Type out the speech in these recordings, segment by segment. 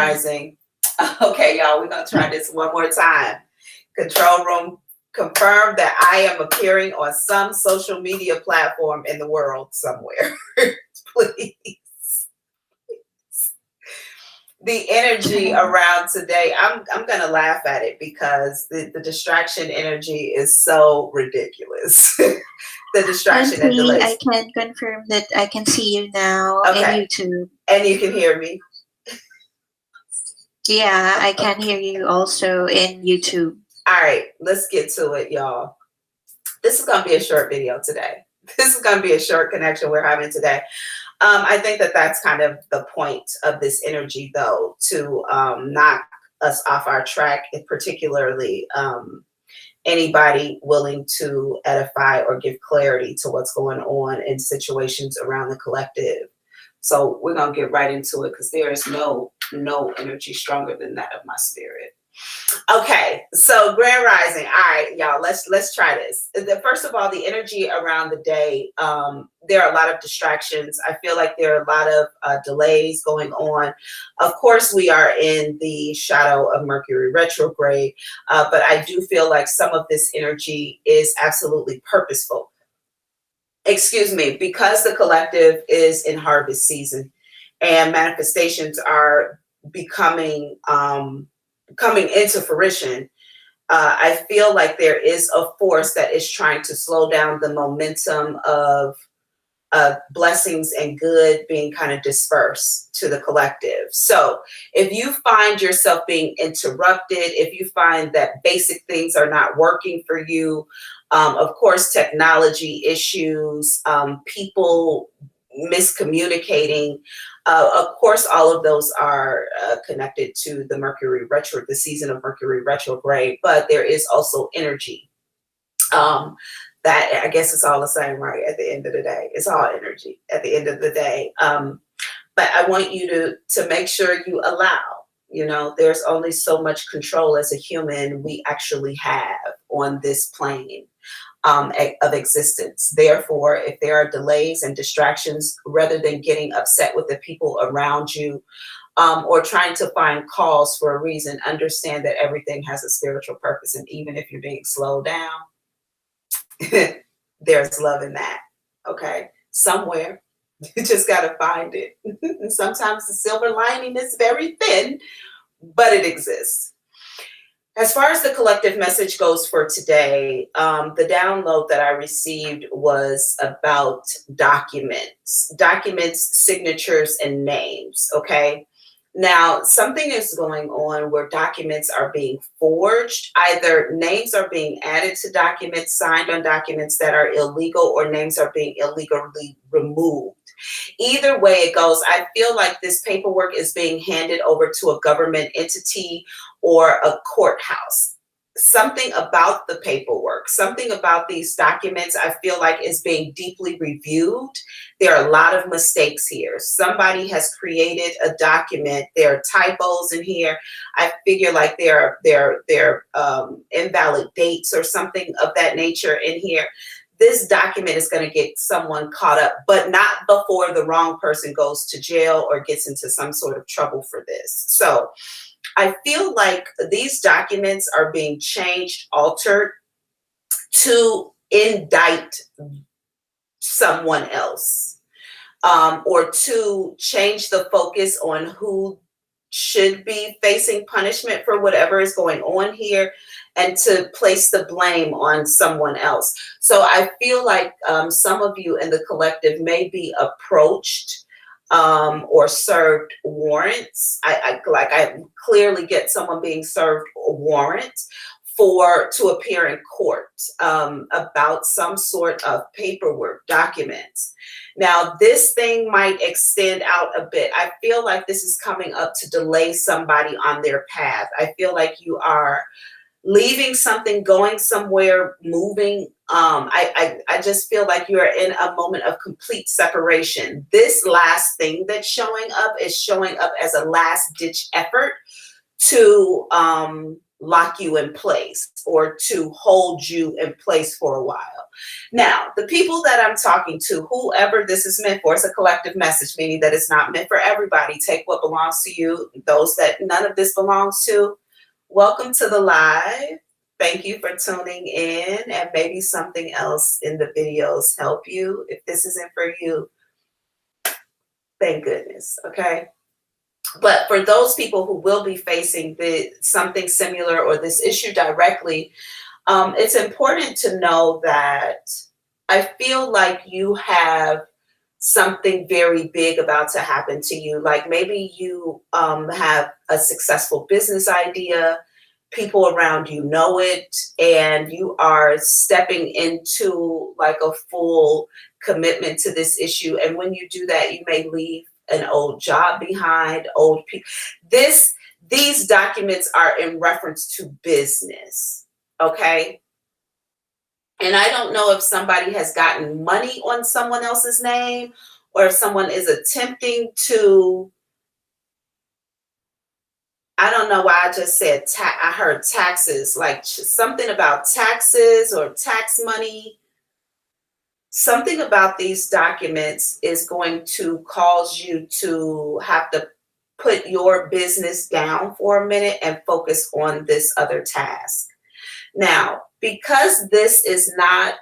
Rising. Okay, y'all, we're going to try this one more time. Control room, confirm that I am appearing on some social media platform in the world somewhere. Please. The energy around today, I'm going to laugh at it because the distraction energy is so ridiculous. The distraction and delays. I can confirm that I can see you now in YouTube. And you can hear me? Yeah, I can hear you also in YouTube. All right, let's get to it, y'all. This is going to be a short video today. This is going to be a short connection we're having today. I think that that's kind of the point of this energy, though, to knock us off our track, and particularly anybody willing to edify or give clarity to what's going on in situations around the collective. So we're going to get right into it because there is no energy stronger than that of my spirit. Okay, so Grand Rising. All right, y'all, let's try this. First of all, the energy around the day, there are a lot of distractions. I feel like there are a lot of delays going on. Of course, we are in the shadow of Mercury retrograde, but I do feel like some of this energy is absolutely purposeful. Excuse me, because the collective is in harvest season and manifestations are becoming coming into fruition, I feel like there is a force that is trying to slow down the momentum of blessings and good being kind of dispersed to the collective. So if you find yourself being interrupted, if you find that basic things are not working for you, of course, technology issues, people miscommunicating, of course, all of those are connected to the Mercury retro, the season of Mercury retrograde, but there is also energy. That I guess it's all the same, right? At the end of the day, it's all energy at the end of the day. But I want you to make sure you allow, there's only so much control as a human we actually have on this plane of existence. Therefore, if there are delays and distractions, rather than getting upset with the people around you or trying to find cause for a reason, understand that everything has a spiritual purpose. And even if you're being slowed down, there's love in that. Okay, somewhere you just got to find it. And sometimes the silver lining is very thin, but it exists. As far as the collective message goes for today, the download that I received was about documents, signatures, and names. Okay. Now, something is going on where documents are being forged. Either names are being added to documents, signed on documents that are illegal, or names are being illegally removed. Either way it goes, I feel like this paperwork is being handed over to a government entity or a courthouse. Something about the paperwork, something about these documents, I feel like is being deeply reviewed. There are a lot of mistakes here. Somebody has created a document. There are typos in here. I figure like there are invalid dates or something of that nature in here. This document is going to get someone caught up, but not before the wrong person goes to jail or gets into some sort of trouble for this. So I feel like these documents are being changed, altered to indict someone else, or to change the focus on who should be facing punishment for whatever is going on here, and to place the blame on someone else. So I feel like some of you in the collective may be approached or served warrants. I clearly get someone being served a warrant to appear in court about some sort of paperwork, documents. Now, this thing might extend out a bit. I feel like this is coming up to delay somebody on their path. I feel like you are leaving something, going somewhere, moving. I just feel like you are in a moment of complete separation. This last thing that's showing up is showing up as a last ditch effort to lock you in place or to hold you in place for a while. Now, the people that I'm talking to, whoever this is meant for, it's a collective message, meaning that it's not meant for everybody. Take what belongs to you. Those that none of this belongs to, welcome to the live. Thank you for tuning in, and maybe something else in the videos help you. If this isn't for you, thank goodness, okay? But for those people who will be facing something similar or this issue directly, it's important to know that I feel like you have something very big about to happen to you. Like maybe you have a successful business idea, people around you know it, and you are stepping into like a full commitment to this issue. And when you do that, you may leave an old job behind, old people. These documents are in reference to business, okay? And I don't know if somebody has gotten money on someone else's name or if someone is attempting to, I don't know why I just said, I heard taxes, like something about taxes or tax money. Something about these documents is going to cause you to have to put your business down for a minute and focus on this other task. Now, because this is not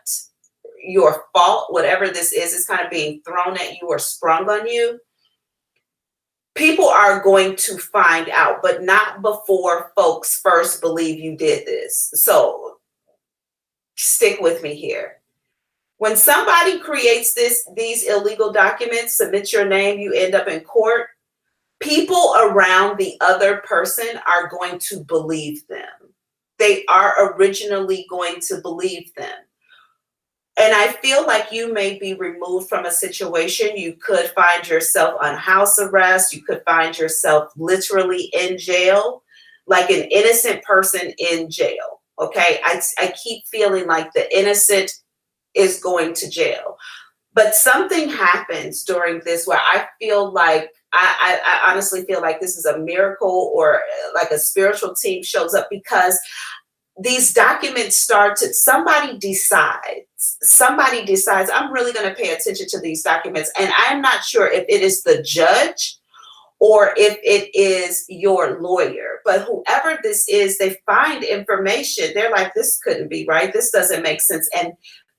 your fault, whatever this is kind of being thrown at you or sprung on you, people are going to find out, but not before folks first believe you did this. So stick with me here. When somebody creates these illegal documents, submit your name, you end up in court, people around the other person are going to believe them. They are originally going to believe them. And I feel like you may be removed from a situation. You could find yourself on house arrest. You could find yourself literally in jail, like an innocent person in jail. Okay. I keep feeling like the innocent is going to jail. But something happens during this where I feel like, I honestly feel like this is a miracle or like a spiritual team shows up, because these documents somebody decides, I'm really going to pay attention to these documents. And I'm not sure if it is the judge or if it is your lawyer, but whoever this is, they find information. They're like, this couldn't be right. This doesn't make sense. And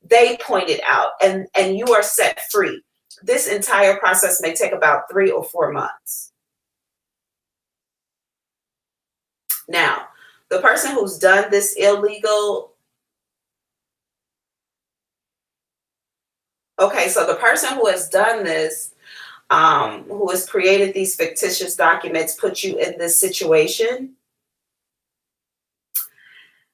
they point it out, and you are set free. This entire process may take about 3 or 4 months. Now, the person who's done this illegal, okay, so the person who has done this, who has created these fictitious documents, put you in this situation,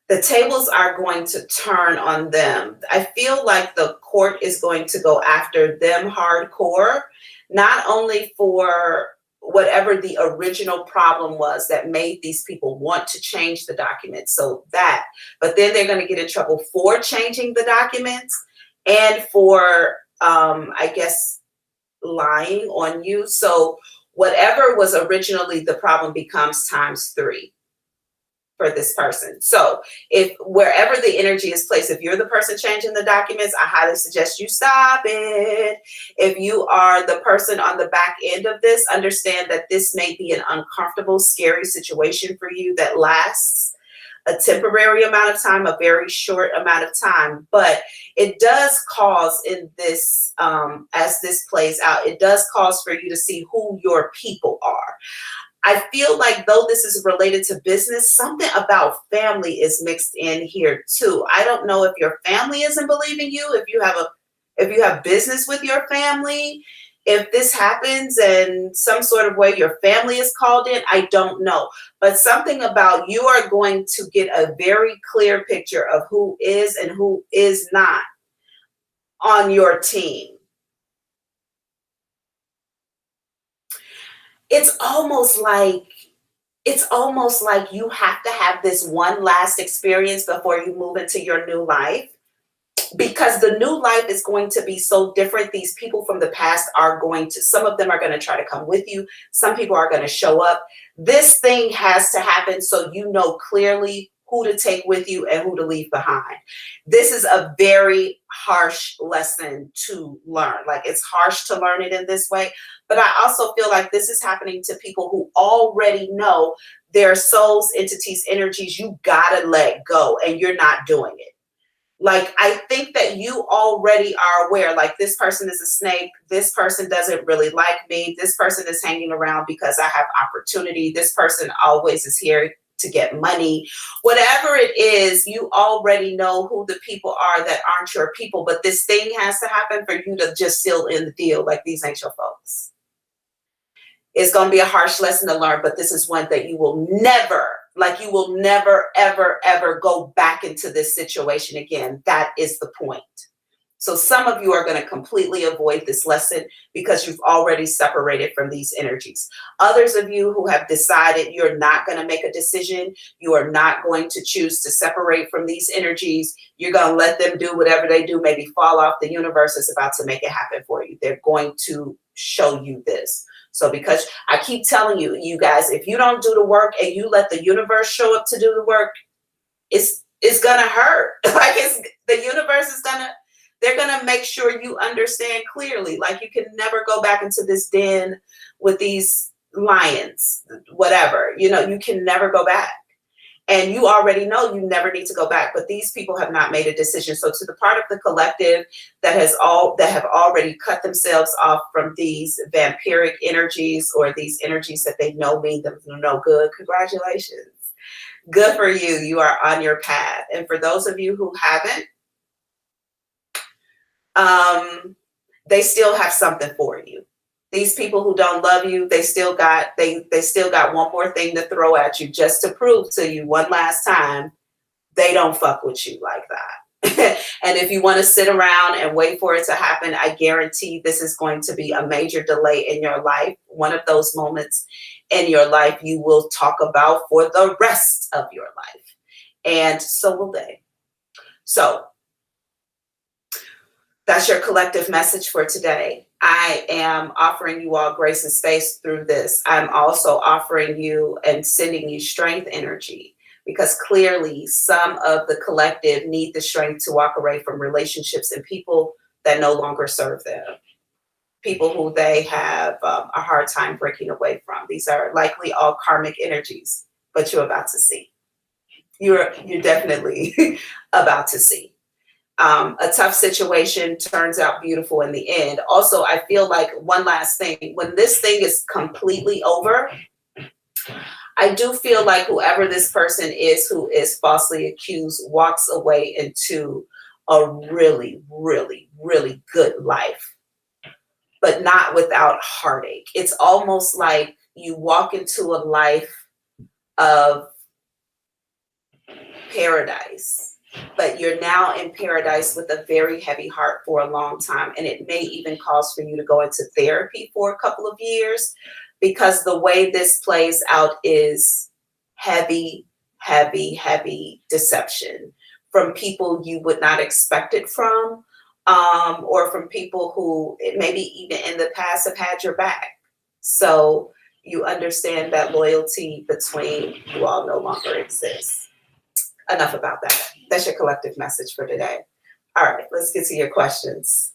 the tables are going to turn on them. I feel like the court is going to go after them hardcore, not only for whatever the original problem was that made these people want to change the documents, so that, but then they're going to get in trouble for changing the documents and for, I guess, lying on you. So whatever was originally the problem becomes ×3 for this person. So if wherever the energy is placed, if you're the person changing the documents, I highly suggest you stop it. If you are the person on the back end of this, understand that this may be an uncomfortable, scary situation for you that lasts a temporary amount of time, a very short amount of time, but it does cause in this, as this plays out, it does cause for you to see who your people are. I feel like though this is related to business, something about family is mixed in here too. I don't know if your family isn't believing you, if you have business with your family, if this happens in some sort of way your family is called in, I don't know. But something about you are going to get a very clear picture of who is and who is not on your team. It's almost like you have to have this one last experience before you move into your new life. because the new life is going to be so different. These people from the past are going to, some of them are going to try to come with you. Some people are going to show up. This thing has to happen so you know clearly who to take with you and who to leave behind. This is a very harsh lesson to learn. Like, it's harsh to learn it in this way, but I also feel like this is happening to people who already know their souls, entities, energies, you gotta let go, and you're not doing it. Like, I think that you already are aware, like, this person is a snake. This person doesn't really like me. This person is hanging around because I have opportunity. This person always is here to get money. Whatever it is, you already know who the people are that aren't your people. But this thing has to happen for you to just seal in the deal. Like, these ain't your folks. It's going to be a harsh lesson to learn, but this is one that you will never, ever, ever go back into this situation again. That is the point. So some of you are going to completely avoid this lesson because you've already separated from these energies. Others of you who have decided you're not going to make a decision, you are not going to choose to separate from these energies, you're going to let them do whatever they do, maybe fall off. The universe is about to make it happen for you. They're going to show you this. So because I keep telling you, you guys, if you don't do the work and you let the universe show up to do the work, it's gonna hurt. Like, the universe is they're gonna make sure you understand clearly. Like, you can never go back into this den with these lions, whatever. You can never go back. And you already know you never need to go back. But these people have not made a decision. So to the part of the collective that have already cut themselves off from these vampiric energies, or these energies that they know mean them no good, congratulations. Good for you. You are on your path. And for those of you who haven't, they still have something for you. These people who don't love you, they still got one more thing to throw at you, just to prove to you one last time they don't fuck with you like that. And if you want to sit around and wait for it to happen, I guarantee this is going to be a major delay in your life. One of those moments in your life you will talk about for the rest of your life. And so will they. So that's your collective message for today. I am offering you all grace and space through this. I'm also offering you and sending you strength energy, because clearly some of the collective need the strength to walk away from relationships and people that no longer serve them. People who they have a hard time breaking away from. These are likely all karmic energies, but you're about to see. You're definitely about to see. A tough situation turns out beautiful in the end. Also, I feel like one last thing, when this thing is completely over, I do feel like whoever this person is who is falsely accused walks away into a really, really, really good life, but not without heartache. It's almost like you walk into a life of paradise, but you're now in paradise with a very heavy heart for a long time. And it may even cause for you to go into therapy for a couple of years, because the way this plays out is heavy, heavy, heavy deception from people you would not expect it from, or from people who maybe even in the past have had your back. So you understand that loyalty between you all no longer exists. Enough about that. That's your collective message for today. All right, let's get to your questions.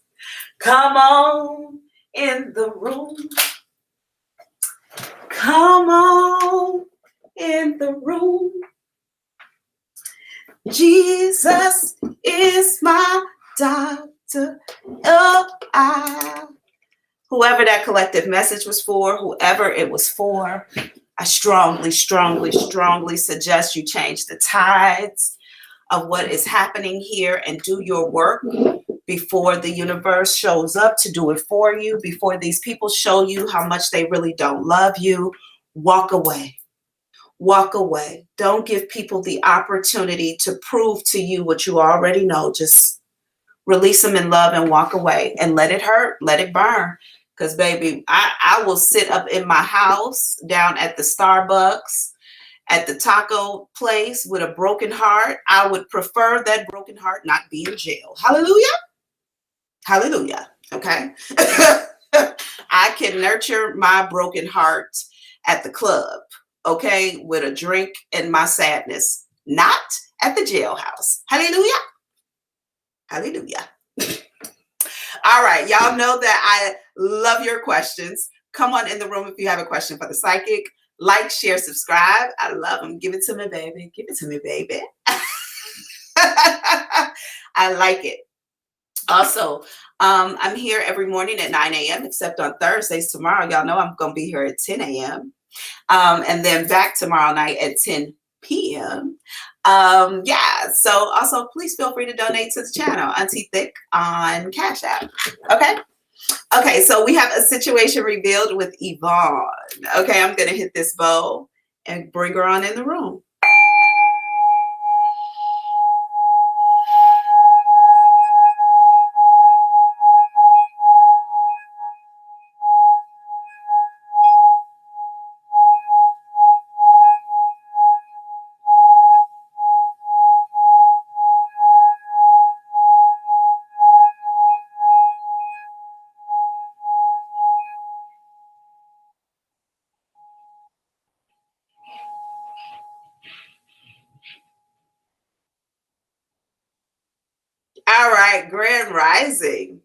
Come on in the room. Come on in the room. Jesus is my doctor. Whoever that collective message was for, whoever it was for, I strongly, strongly, strongly suggest you change the tides of what is happening here and do your work before the universe shows up to do it for you, before these people show you how much they really don't love you. Walk away. Walk away. Don't give people the opportunity to prove to you what you already know. Just release them in love and walk away and let it hurt. Let it burn. Because, baby, I will sit up in my house down at the Starbucks at the taco place with a broken heart, I would prefer that broken heart not be in jail. Hallelujah. Hallelujah. Okay. I can nurture my broken heart at the club, okay, with a drink and my sadness, not at the jailhouse. Hallelujah. Hallelujah. All right. Y'all know that I love your questions. Come on in the room if you have a question for the psychic. Like, share, subscribe. I love them. Give it to me, baby. Give it to me, baby. I like it. Also, I'm here every morning at 9 a.m. except on Thursdays. Tomorrow, y'all know I'm going to be here at 10 a.m. And then back tomorrow night at 10 p.m. Yeah, so also please feel free to donate to the channel, Auntie Thick on Cash App. Okay, so we have a situation revealed with Yvonne. Okay, I'm going to hit this bow and bring her on in the room. All right, Grand Rising.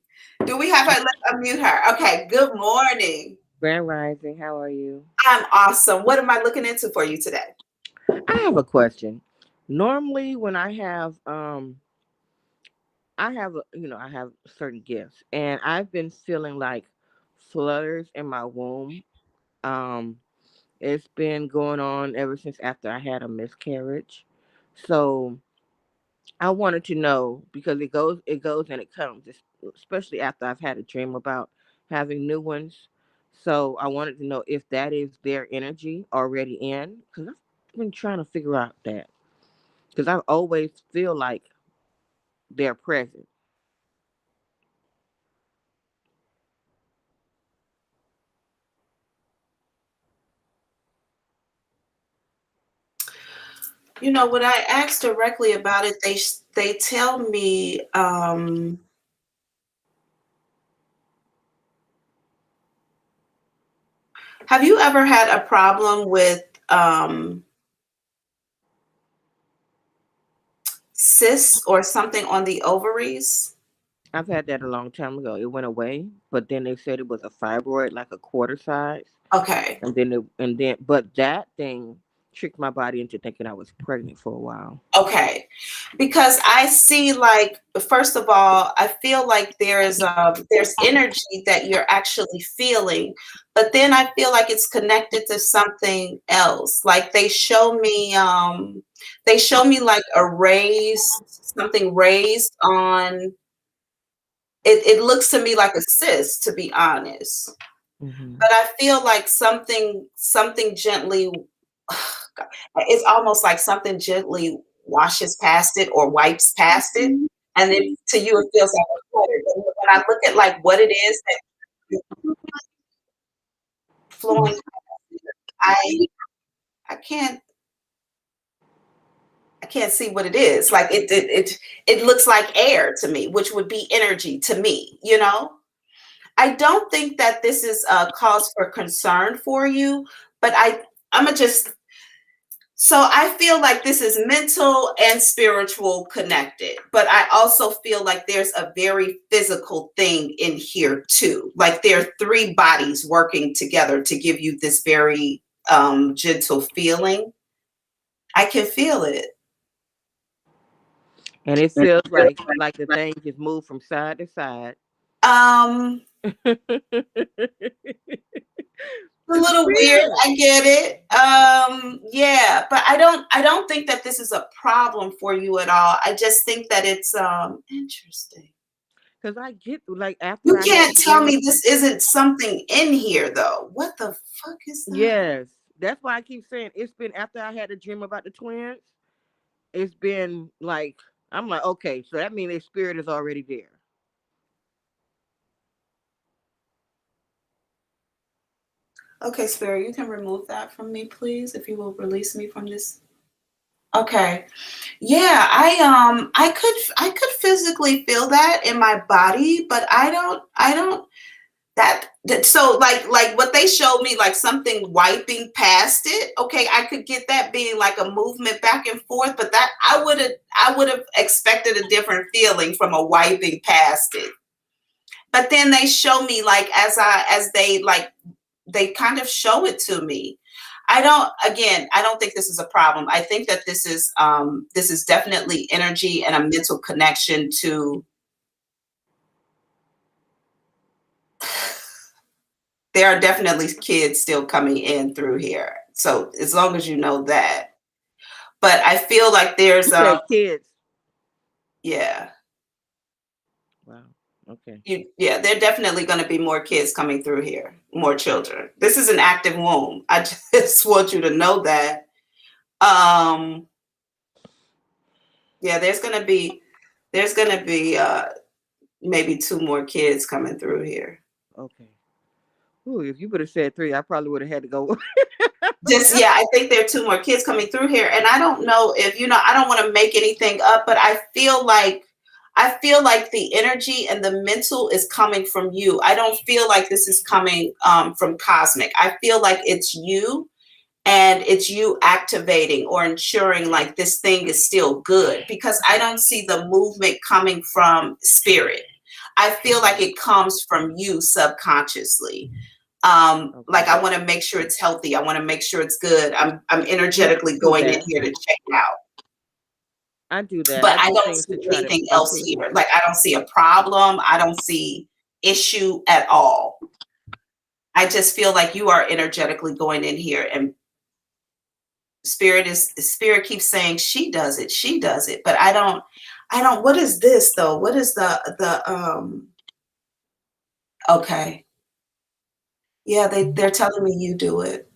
Do we have her? Let's unmute her. Okay, good morning. Grand Rising, how are you? I'm awesome. What am I looking into for you today? I have a question. Normally when I have certain gifts and I've been feeling like flutters in my womb. Um it's been going on ever since after I had a miscarriage. So I wanted to know because it goes and it comes, especially after I've had a dream about having new ones. So I wanted to know if that is their energy already in, because I've been trying to figure out that because I always feel like they're present. You know, when I ask directly about it, they tell me, have you ever had a problem with cysts or something on the ovaries? I've had that a long time ago. It went away, but then they said it was a fibroid, like a quarter size, Okay. but that thing tricked my body into thinking I was pregnant for a while. Okay, because I see, like, first of all, I feel like there's energy that you're actually feeling, but then I feel like it's connected to something else. Like they show me like a raised something raised on it. It looks to me like a cyst, to be honest. Hmm. But I feel like something gently it's almost like something gently washes past it or wipes past it, and then to you it feels like a clutter. And when I look at like what it is that flowing, I I can't I can't see what it is. Like it looks like air to me, which would be energy to me. You know, I don't think that this is a cause for concern for you, but I'm gonna just so I feel like this is mental and spiritual connected, but I also feel like there's a very physical thing in here too. Like there are three bodies working together to give you this very gentle feeling. I can feel it. And it feels like the thing just moved from side to side. Um, a It's little weird. weird I get it. Yeah, but I don't think that this is a problem for you at all. I just think that it's interesting. because I get like You after I had a can't tell dream. me this isn't something in here though. What the fuck is that? Yes, that's why I keep saying it's been after I had a dream about the twins. It's been like I'm like, okay, so that means their spirit is already there. Okay, Spirit, you can remove that from me, please, if you will release me from this. Okay. Yeah, I could physically feel that in my body, but I don't that so like what they showed me, like something wiping past it. Okay, I could get that being like a movement back and forth, but that I would have expected a different feeling from a wiping past it. But then they show me, like, as they like they kind of show it to me. I don't think this is a problem. I think that this is definitely energy and a mental connection to. There are definitely kids still coming in through here. So as long as you know that. But I feel like You there's said kids. yeah. Wow. Okay. Yeah, there are definitely going to be more kids coming through here, more children. This is an active womb. I just want you to know that. Um yeah, there's going to be maybe two more kids coming through here. Okay. Ooh, if you would have said 3, I probably would have had to go. Just, yeah, I think there are two more kids coming through here, and I don't know if, I don't want to make anything up, but I feel like the energy and the mental is coming from you. I don't feel like this is coming from cosmic. I feel like it's you, and it's you activating or ensuring like this thing is still good, because I don't see the movement coming from spirit. I feel like it comes from you subconsciously. Like, I want to make sure it's healthy. I want to make sure it's good. I'm Yeah, I energetically do going in that. here to check it out. I do that. But I I do don't things see to try to anything else improve here. myself. Like, I don't see a problem. I don't see issue at all. I just feel like you are energetically going in here, and spirit keeps saying she does it, but I don't. What is this though? What is the okay. Yeah, they're telling me you do it.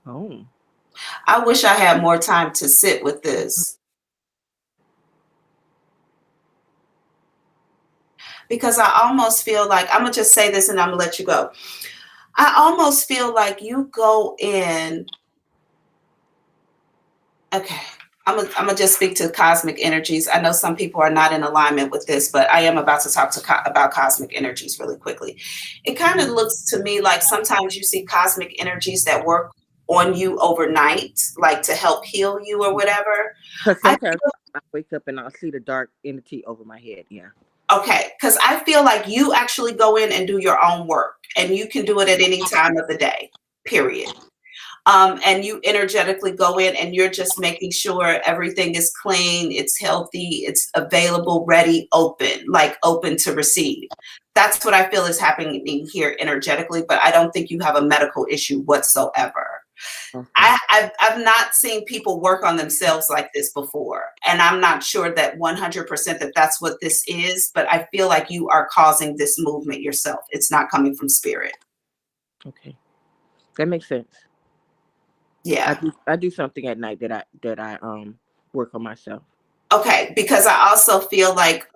Oh. I wish I had more time to sit with this, because I almost feel like, I'm gonna just say this and I'm gonna let you go. I almost feel like you go in. Okay. I'm gonna just speak to cosmic energies. I know some people are not in alignment with this, but I am about to talk about cosmic energies really quickly. It kind of looks to me like sometimes you see cosmic energies that work on you overnight, like to help heal you or whatever. Because I sometimes feel I wake up and I'll see the dark entity over my head. Yeah. okay, because I feel like you actually go in and do your own work, and you can do it at any time of the day, period. And you energetically go in and you're just making sure everything is clean, it's healthy, it's available, ready, open, like open to receive. That's what I feel is happening here energetically, but I don't think you have a medical issue whatsoever. Okay. I've not seen people work on themselves like this before, and I'm not sure that 100% that that's what this is, but I feel like you are causing this movement yourself. It's not coming from spirit. Okay. That makes sense. I Yeah. do. I do something at night that I work on myself. Okay, because I also feel like,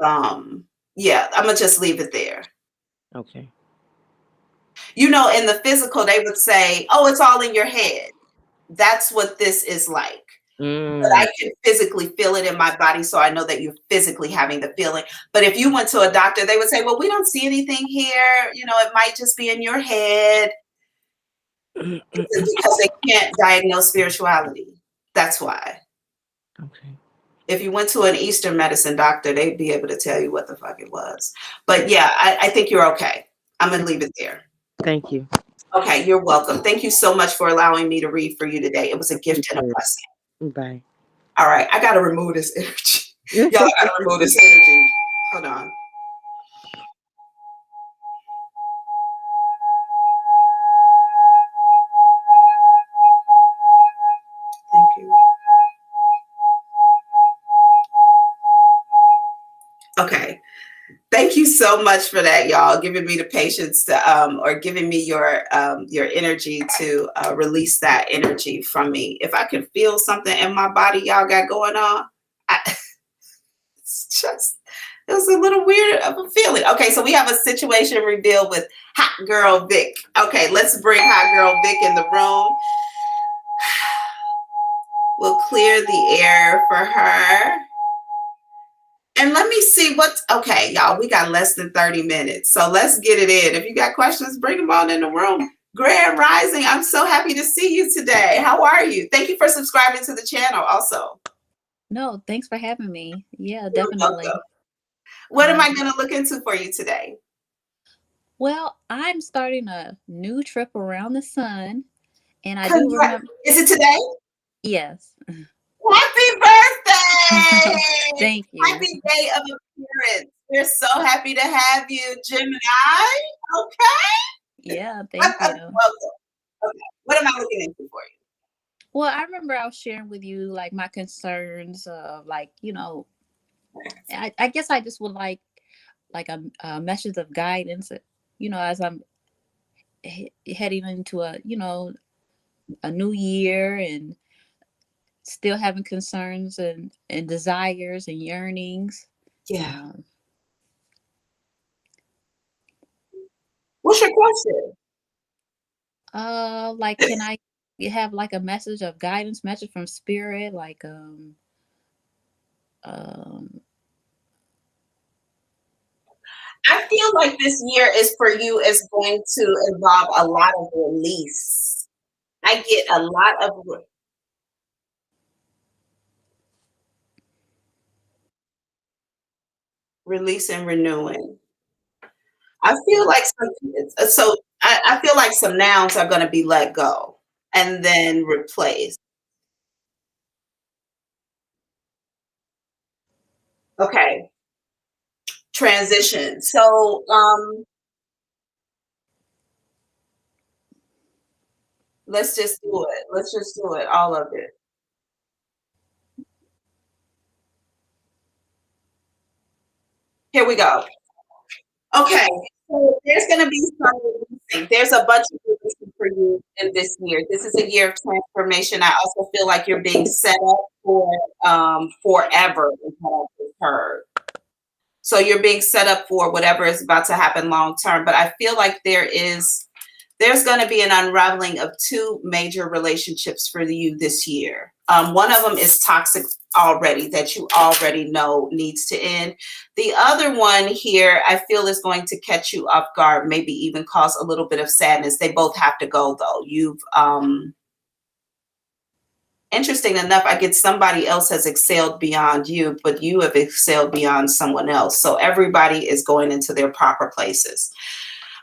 yeah, I'm gonna just leave it there. Okay. In the physical, they would say, "Oh, it's all in your head." That's what this is like. But Mm. I can physically feel it in my body, so I know that you're physically having the feeling. But if you went to a doctor, they would say, "Well, we don't see anything here. It might just be in your head," because they can't diagnose spirituality. That's why. Okay. If you went to an Eastern medicine doctor, they'd be able to tell you what the fuck it was. But yeah, I think you're okay. I'm gonna leave it there. Thank you. Okay, you're welcome. Thank you so much for allowing me to read for you today. It was a You gift and a too. blessing. Bye. All right, I gotta remove this energy. Y'all, I gotta remove this energy. Hold on. Thank you. Okay. Thank you so much for that, y'all. Giving me the patience to, or giving me your energy to release that energy from me. If I can feel something in my body, y'all got going on, I, it's just It was a little weird of a feeling. Okay, so we have a situation reveal with Hot Girl Vic. Okay, let's bring Hot Girl Vic in the room. We'll clear the air for her. And let me see what's okay, y'all. We got less than 30 minutes. So let's get it in. If you got questions, bring them on in the room. Grand Rising, I'm so happy to see you today. How are you? Thank you for subscribing to the channel also. No, thanks for having me. Yeah, You're definitely. welcome. What am I going to look into for you today? Well, I'm starting a new trip around the sun, and I do remember. Is it today? Yes. Happy birthday! Thank you. Happy day of appearance. We're so happy to have you, Gemini. Okay. Yeah, thank you. Welcome. Okay. What am I looking into for you? Well, I remember I was sharing with you like my concerns of like, I guess I just would like a message of guidance, as I'm heading into a new year and still having concerns and desires and yearnings. Yeah. What's your question? Like, can I have like a message of guidance, message from spirit, like I feel like this year is for you is going to involve a lot of release. I get a lot of release and renewing. I feel like I feel like some nouns are going to be let go and then replaced. Okay. Transition. So let's just do it. Let's just do it. All of it. Here we go. Okay. So there's going to be some releasing. There's a bunch of releasing for you in this year. This is a year of transformation. I also feel like you're being set up for forever, is what I just heard. So you're being set up for whatever is about to happen long term. But I feel like there's going to be an unraveling of two major relationships for you this year. One of them is toxic already, that you already know needs to end. The other one here, I feel is going to catch you off guard, maybe even cause a little bit of sadness. They both have to go though. Interesting enough, I get somebody else has excelled beyond you, but you have excelled beyond someone else. So everybody is going into their proper places.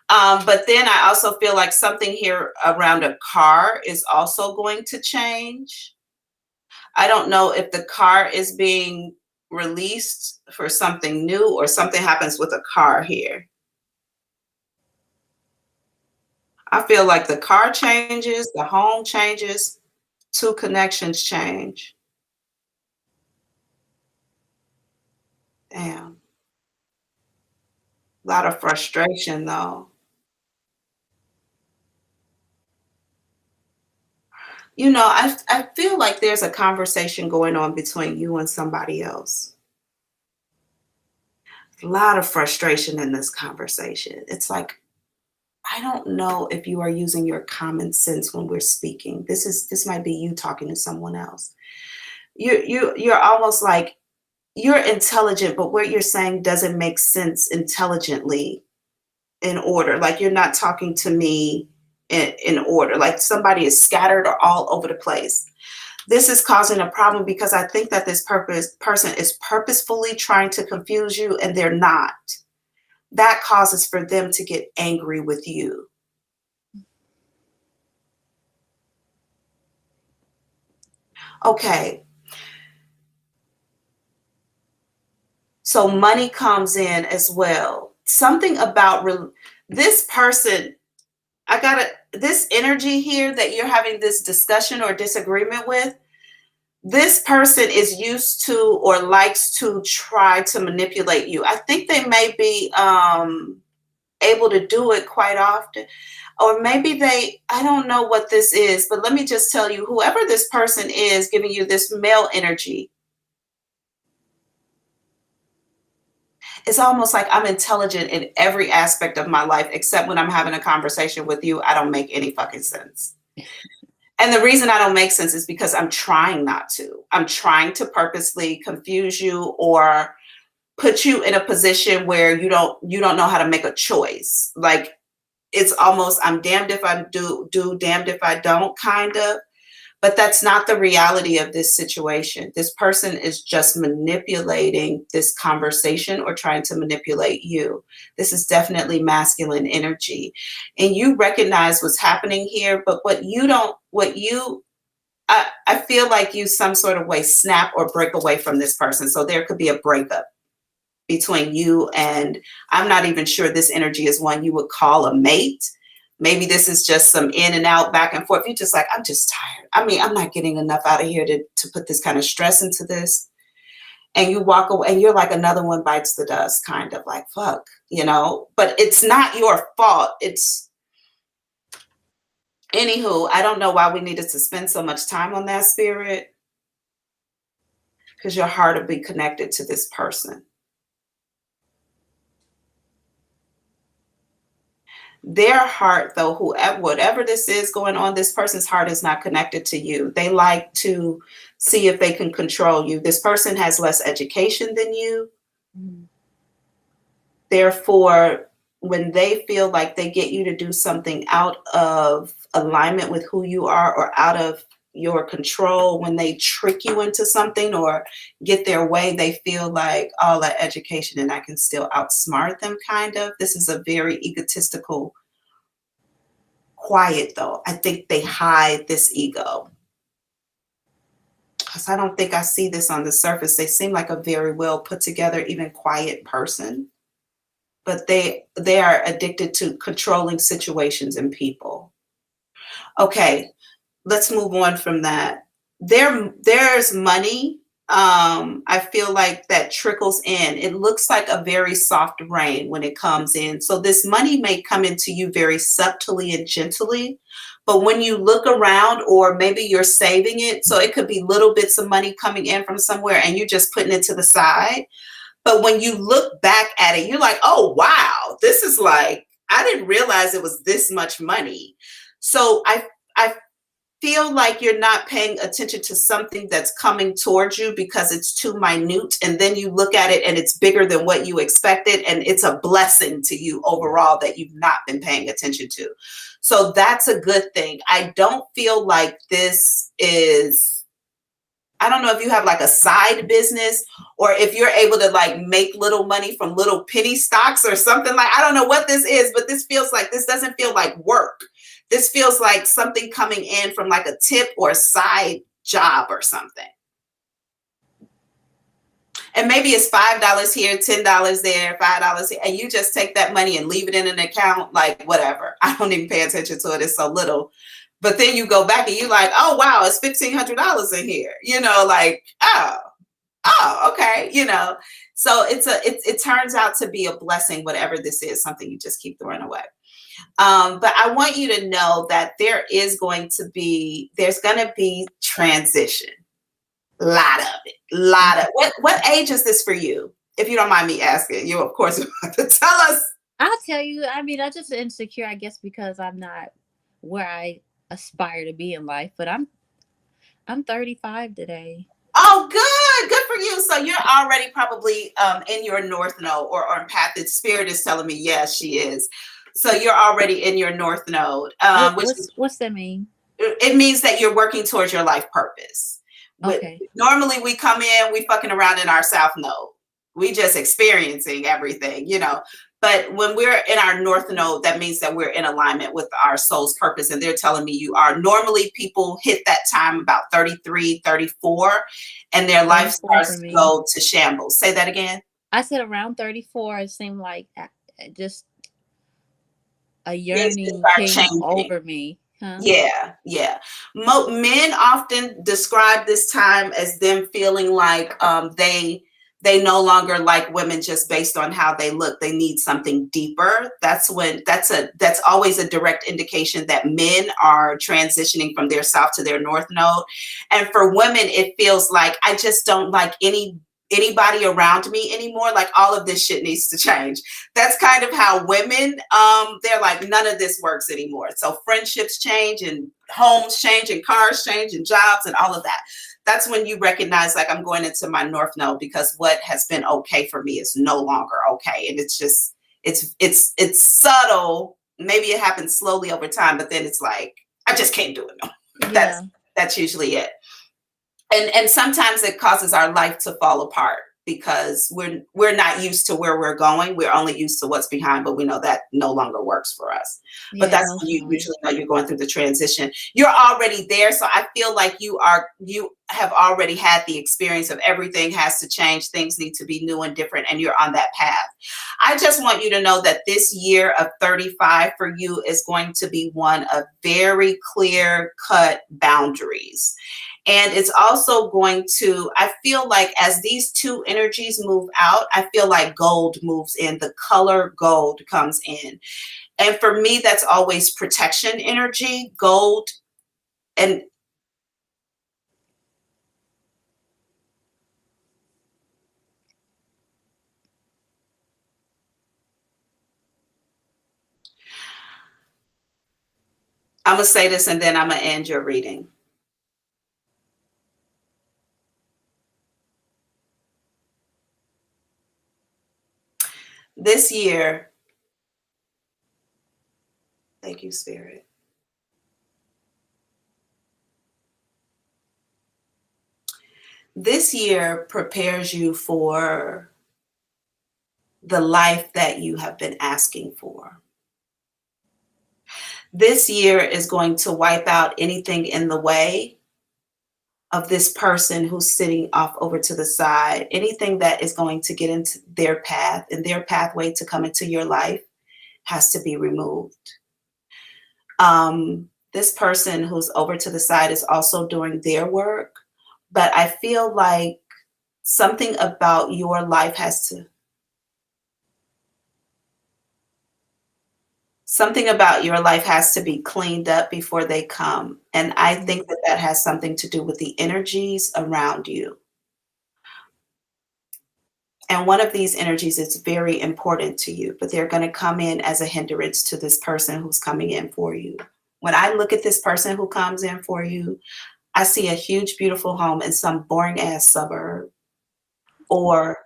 But then I also feel like something here around a car is also going to change. I don't know if the car is being released for something new or something happens with a car here. I feel like the car changes, the home changes, two connections change. Damn. A lot of frustration though. I feel like there's a conversation going on between you and somebody else. A lot of frustration in this conversation. It's like, I don't know if you are using your common sense when we're speaking. This might be you talking to someone else. You're almost like you're intelligent, but what you're saying doesn't make sense intelligently in order. Like you're not talking to me in order. Like somebody is scattered or all over the place. This is causing a problem because I think that this person is purposefully trying to confuse you and they're not. That causes for them to get angry with you. Okay. So money comes in as well. Something about this person, this energy here that you're having this discussion or disagreement with, this person is used to or likes to try to manipulate you. I think they may be able to do it quite often. Or maybe I don't know what this is, but let me just tell you, whoever this person is giving you this male energy, It's almost like I'm intelligent in every aspect of my life, except when I'm having a conversation with you, I don't make any fucking sense. And the reason I don't make sense is because I'm trying not to. I'm trying to purposely confuse you or put you in a position where you don't know how to make a choice. Like, it's almost I'm damned if I do, damned if I don't, kind of. But that's not the reality of this situation. This person is just manipulating this conversation or trying to manipulate you. This is definitely masculine energy. And you recognize what's happening here, but I feel like you some sort of way snap or break away from this person. So there could be a breakup between you, and I'm not even sure this energy is one you would call a mate. Maybe this is just some in and out, back and forth. You're just like, I'm just tired. I mean, I'm not getting enough out of here to put this kind of stress into this. And you walk away and you're like, another one bites the dust, kind of like, fuck, but it's not your fault. Anywho, I don't know why we needed to spend so much time on that, spirit, because your heart will be connected to this person. Their heart, though, whatever this is going on, this person's heart is not connected to you. They like to see if they can control you. This person has less education than you. Mm. Therefore, when they feel like they get you to do something out of alignment with who you are or out of your control, when they trick you into something or get their way, they feel like all that education and I can still outsmart them, kind of. This is a very egotistical, quiet, though. I think they hide this ego. Because I don't think I see this on the surface. They seem like a very well put together, even quiet person. But they are addicted to controlling situations and people. Okay. Let's move on from that. There's money. I feel like that trickles in. It looks like a very soft rain when it comes in. So this money may come into you very subtly and gently, but when you look around, or maybe you're saving it, so it could be little bits of money coming in from somewhere and you're just putting it to the side. But when you look back at it, you're like, oh, wow, this is like, I didn't realize it was this much money. So I feel like you're not paying attention to something that's coming towards you because it's too minute. And then you look at it and it's bigger than what you expected. And it's a blessing to you overall that you've not been paying attention to. So that's a good thing. I don't feel like this is, I don't know if you have like a side business or if you're able to like make little money from little penny stocks or something. Like, I don't know what this is, but this doesn't feel like work. This feels like something coming in from like a tip or a side job or something. And maybe it's $5 here, $10 there, $5 here, and you just take that money and leave it in an account, like whatever. I don't even pay attention to it. It's so little. But then you go back and you're like, oh, wow, it's $1,500 in here. Like, oh, okay. So it turns out to be a blessing, whatever this is, something you just keep throwing away. But I want you to know that there's going to be transition. Lot of it. What age is this for you? If you don't mind me asking, you of course have to tell us. I'll tell you. I mean, I'm just insecure, I guess, because I'm not where I aspire to be in life. But I'm 35 today. Oh, good for you. So you're already probably in your North Node or on path. The spirit is telling me, yes, she is. So you're already in your North Node. What's that mean? It means that you're working towards your life purpose. Okay. Normally we come in, we fucking around in our South Node. We just experiencing everything, But when we're in our North Node, that means that we're in alignment with our soul's purpose. And they're telling me you are. Normally people hit that time about 33, 34, and their life starts to go to shambles. Say that again. I said around 34. It seemed like just a yearning came over me. Huh? Yeah. Men often describe this time as them feeling like they no longer like women just based on how they look. They need something deeper. That's always a direct indication that men are transitioning from their South to their North Node. And for women, it feels like I just don't like any anybody around me anymore. Like, all of this shit needs to change. That's kind of how women, they're like, none of this works anymore. So friendships change and homes change and cars change and jobs and all of that. That's when you recognize, like, I'm going into my north node, because what has been okay for me is no longer okay. And it's just, it's subtle. Maybe it happens slowly over time, but then it's like, I just can't do it no. Yeah. That's usually it. And sometimes it causes our life to fall apart, because we're not used to where we're going. We're only used to what's behind, but we know that no longer works for us. But Yeah, that's when you emotionally. usually know you're going through the transition. You're already there. So I feel like you have already had the experience of everything has to change. Things need to be new and different, and you're on that path. I just want you to know that this year of 35 for you is going to be one of very clear cut boundaries. And it's also going to, I feel like, as these two energies move out, I feel like gold moves in. The color gold comes in. And for me, that's always protection energy, gold. And I'm going to say this, and then I'm going to end your reading. This year, thank you, Spirit. This year prepares you for the life that you have been asking for. This year is going to wipe out anything in the way of this person who's sitting off over to the side. Anything that is going to get into their path and their pathway to come into your life has to be removed. This person who's over to the side is also doing their work, but I feel like something about your life has to be cleaned up before they come. And I think that has something to do with the energies around you. And one of these energies is very important to you, but they're going to come in as a hindrance to this person who's coming in for you. When I look at this person who comes in for you, I see a huge, beautiful home in some boring ass suburb, or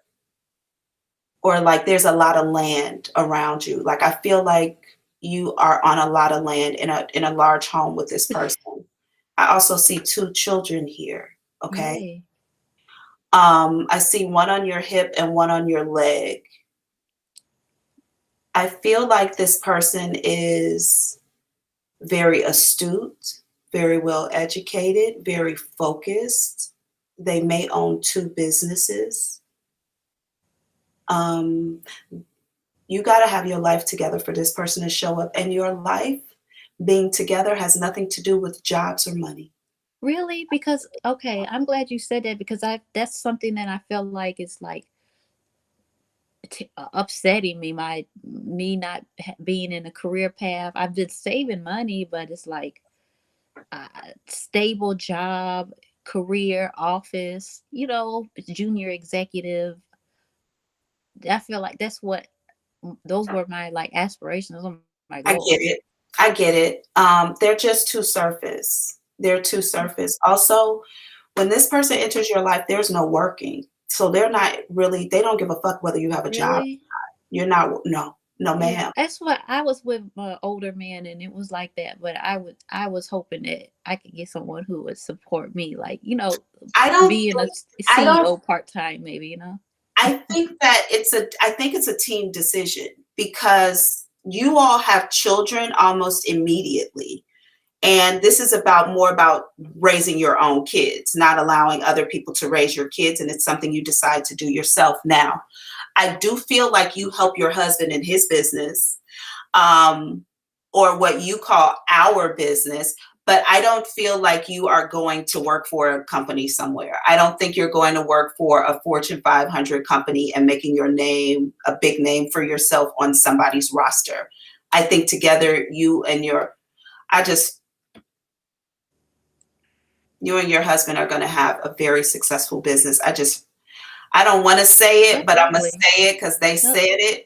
like there's a lot of land around you. Like, I feel like you are on a lot of land in a large home with this person. I also see 2 children here. Okay. Yay. I see one on your hip and one on your leg. I feel like this person is very astute, very well educated, very focused. They may own 2 businesses. You got to have your life together for this person to show up. And your life being together has nothing to do with jobs or money. Really? Because, okay, I'm glad you said that, because that's something that I feel like is like upsetting me, me not being in a career path. I've been saving money, but it's like stable job, career, office, junior executive. I feel like those were my like aspirations, my I goals. get it. I get it. They're just too surface. They're too surface. Also, when this person enters your life, there's no working. So they don't give a fuck whether you have a job. Really? You're not, no, Yeah, ma'am. that's what I was with my older man, and it was like that. But I was hoping that I could get someone who would support me, like being a CEO part time, maybe. I think it's a team decision, because you all have children almost immediately. And this is more about raising your own kids, not allowing other people to raise your kids. And it's something you decide to do yourself now. I do feel like you help your husband in his business, or what you call our business. But I don't feel like you are going to work for a company somewhere. I don't think you're going to work for a Fortune 500 company and making your name a big name for yourself on somebody's roster. I think together you and your husband are going to have a very successful business. I don't want to say it, That's but I'm going to lovely. say it because they Yep. said it.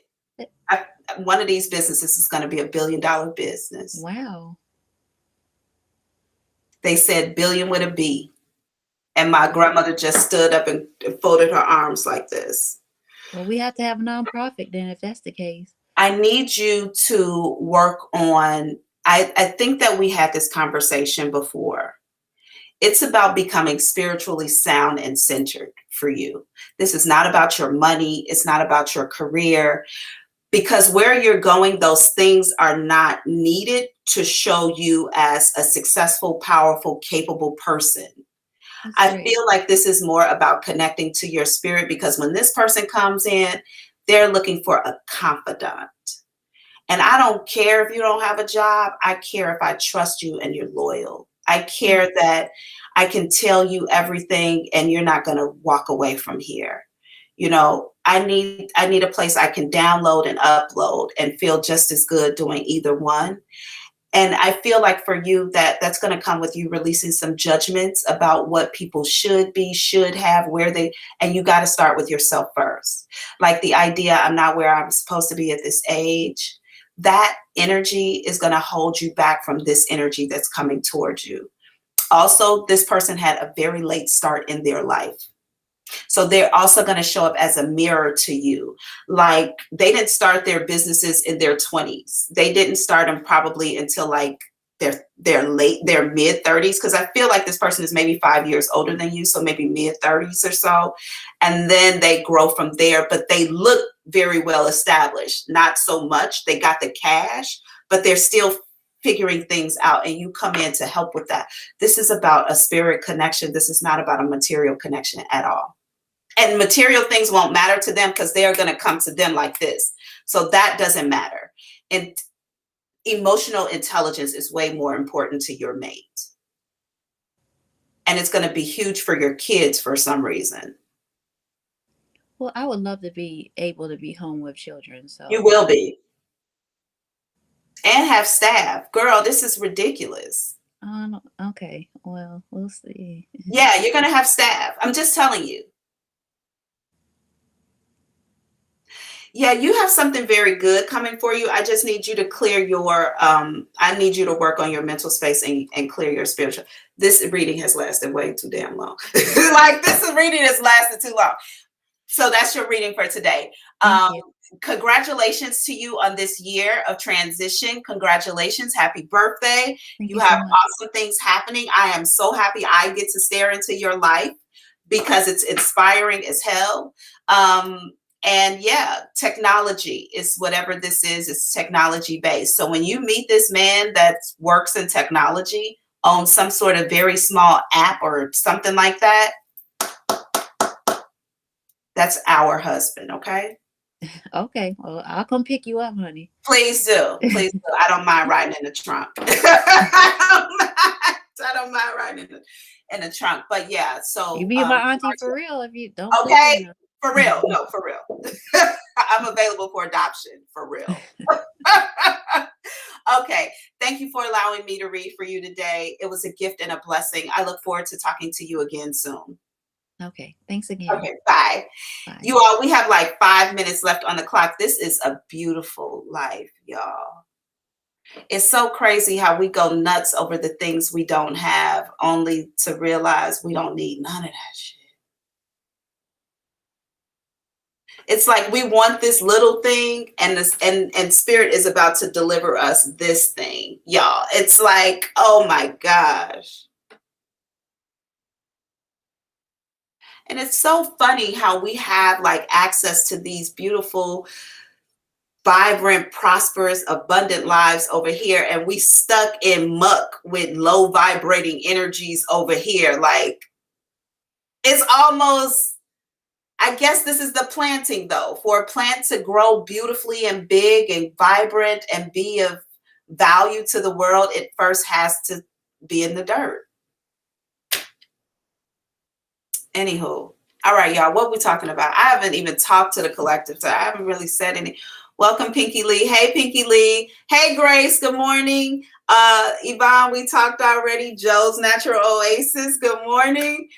One of these businesses is going to be $1 billion business. Wow. They said billion with a B. And my grandmother just stood up and folded her arms like this. Well, we have to have a nonprofit then if that's the case. I need you to work on, I think that we had this conversation before. It's about becoming spiritually sound and centered for you. This is not about your money. It's not about your career. Because where you're going, those things are not needed to show you as a successful, powerful, capable person. That's I great. feel like this is more about connecting to your spirit, because when this person comes in, they're looking for a confidant. And I don't care if you don't have a job. I care if I trust you and you're loyal. I care that I can tell you everything and you're not going to walk away from here. You know, I need a place I can download and upload and feel just as good doing either one. And I feel like for you that's going to come with you releasing some judgments about what people should be, should have, and you got to start with yourself first. Like the idea, I'm not where I'm supposed to be at this age. That energy is going to hold you back from this energy that's coming towards you. Also, this person had a very late start in their life. So they're also going to show up as a mirror to you. Like they didn't start their businesses in their 20s. They didn't start them probably until like their mid 30s. Cause I feel like this person is maybe 5 years older than you. So maybe mid 30s or so. And then they grow from there, but they look very well established. Not so much. They got the cash, but they're still figuring things out, and you come in to help with that. This is about a spirit connection. This is not about a material connection at all. And material things won't matter to them because they're going to come to them like this. So that doesn't matter. And emotional intelligence is way more important to your mate. And it's going to be huge for your kids for some reason. Well, I would love to be able to be home with children. So You will be. And have staff. Girl, this is ridiculous. Okay. Well, we'll see. Yeah, you're going to have staff. I'm just telling you. Yeah, you have something very good coming for you. I just need you to clear your, I need you to work on your mental space and clear your spiritual. This reading has lasted way too damn long. Like this reading has lasted too long. So that's your reading for today. Congratulations to you on this year of transition. Congratulations. Happy birthday. You have awesome things happening. I am so happy I get to stare into your life because it's inspiring as hell. And yeah, technology is whatever this is, it's technology based. So when you meet this man that works in technology, on some sort of very small app or something like that, that's our husband, okay? Okay. Well, I'll come pick you up, honey. Please do. Please do. I don't mind riding in the trunk. I don't mind riding in the trunk. But yeah, so You be my auntie for real if you don't. Okay. For real. No, for real. I'm available for adoption. For real. Okay. Thank you for allowing me to read for you today. It was a gift and a blessing. I look forward to talking to you again soon. Okay. Thanks again. Okay. Bye. You all, we have like 5 minutes left on the clock. This is a beautiful life, y'all. It's so crazy how we go nuts over the things we don't have, only to realize we don't need none of that shit. It's like we want this little thing, and this and spirit is about to deliver us this thing, y'all. It's like, oh my gosh. And it's so funny how we have like access to these beautiful, vibrant, prosperous, abundant lives over here, and we stuck in muck with low vibrating energies over here. Like it's almost, I guess this is the planting though. For a plant to grow beautifully and big and vibrant and be of value to the world, it first has to be in the dirt. Anywho, all right, y'all, what we talking about? I haven't even talked to the collective, so I haven't really said any. Welcome, Pinky Lee. Hey, Pinky Lee. Hey, Grace. Good morning. Yvonne, we talked already. Joe's Natural Oasis. Good morning.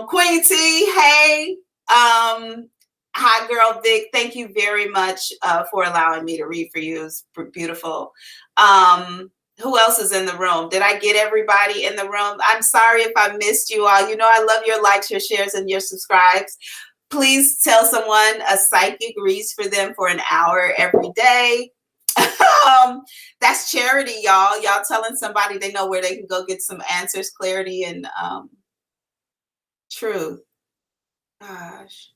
Queen T. Hey. Hi, girl, Vic. Thank you very much for allowing me to read for you. It's beautiful. Who else is in the room? Did I get everybody in the room? I'm sorry if I missed you all. You know I love your likes, your shares, and your subscribes. Please tell someone a psychic reads for them for an hour every day. That's charity, y'all. Y'all telling somebody they know where they can go get some answers, clarity, and truth. Gosh.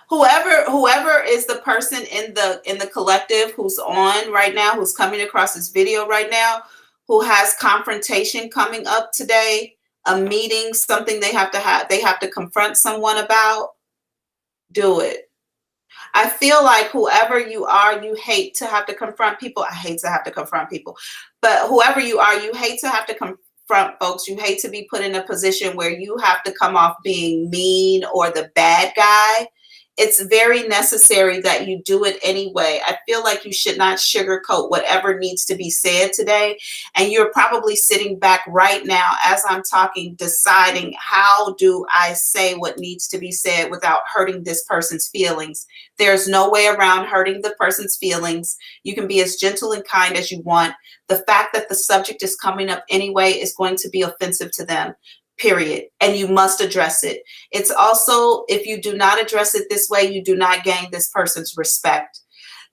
Whoever is the person in the collective who's on right now, who's coming across this video right now, who has confrontation coming up today, a meeting, something they have to confront someone about, do it. I feel like whoever you are, you hate to have to confront people. I hate to have to confront people, but whoever you are, you hate to have to confront folks. You hate to be put in a position where you have to come off being mean or the bad guy. It's very necessary that you do it anyway. I feel like you should not sugarcoat whatever needs to be said today. And you're probably sitting back right now as I'm talking, deciding, how do I say what needs to be said without hurting this person's feelings? There's no way around hurting the person's feelings. You can be as gentle and kind as you want. The fact that the subject is coming up anyway is going to be offensive to them. Period. And you must address it. It's also, if you do not address it this way, you do not gain this person's respect.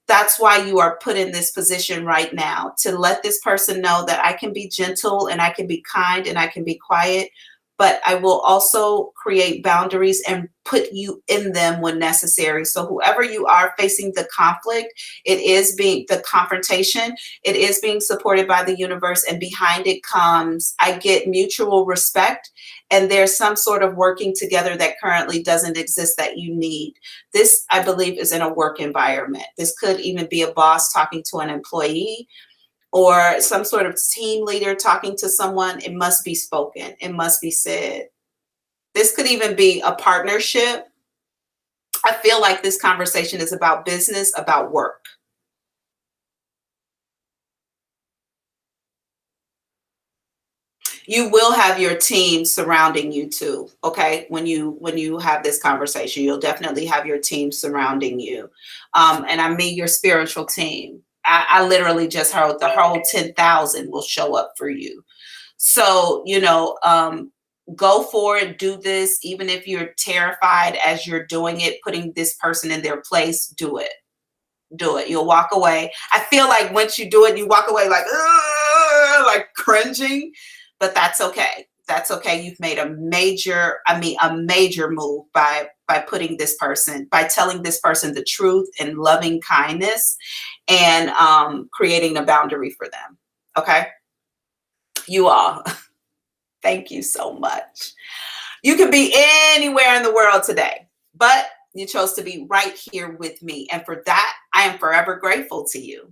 That's why you are put in this position right now, to let this person know that I can be gentle and I can be kind and I can be quiet, but I will also create boundaries and put you in them when necessary. So whoever you are facing the conflict, it is being the confrontation, it is being supported by the universe, and behind it comes, I get mutual respect, and there's some sort of working together that currently doesn't exist that you need. This, I believe, is in a work environment. This could even be a boss talking to an employee, or some sort of team leader talking to someone. It must be spoken. It must be said. This could even be a partnership. I feel like this conversation is about business, about work. You will have your team surrounding you too. Okay. When you have this conversation, you'll definitely have your team surrounding you. And I mean your spiritual team. I literally just heard the whole 10,000 will show up for you. So, go for it, do this, even if you're terrified as you're doing it, putting this person in their place, do it. Do it. You'll walk away. I feel like once you do it, you walk away like cringing, but that's okay. That's okay. You've made a major move by putting this person, by telling this person the truth in loving kindness, and creating a boundary for them. Okay. You all, thank you so much. You can be anywhere in the world today, but you chose to be right here with me. And for that, I am forever grateful to you.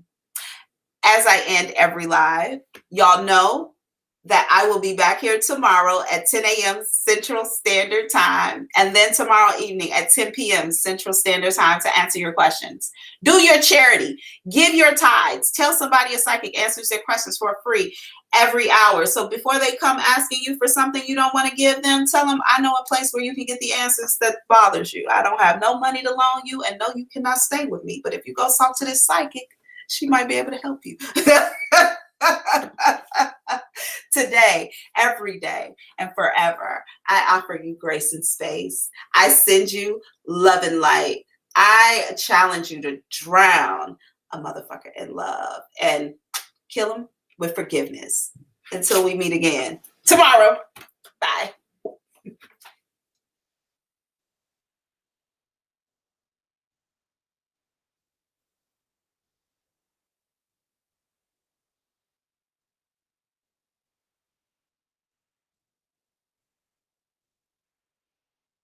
As I end every live, y'all know that I will be back here tomorrow at 10 a.m. Central Standard Time, and then tomorrow evening at 10 p.m. Central Standard Time to answer your questions. Do your charity. Give your tithes. Tell somebody a psychic answers their questions for free every hour. So before they come asking you for something you don't want to give them, tell them, I know a place where you can get the answers that bothers you. I don't have no money to loan you, and no, you cannot stay with me. But if you go talk to this psychic, she might be able to help you. Today, every day, and forever, I offer you grace and space. I send you love and light. I challenge you to drown a motherfucker in love and kill him with forgiveness. Until we meet again tomorrow. Bye.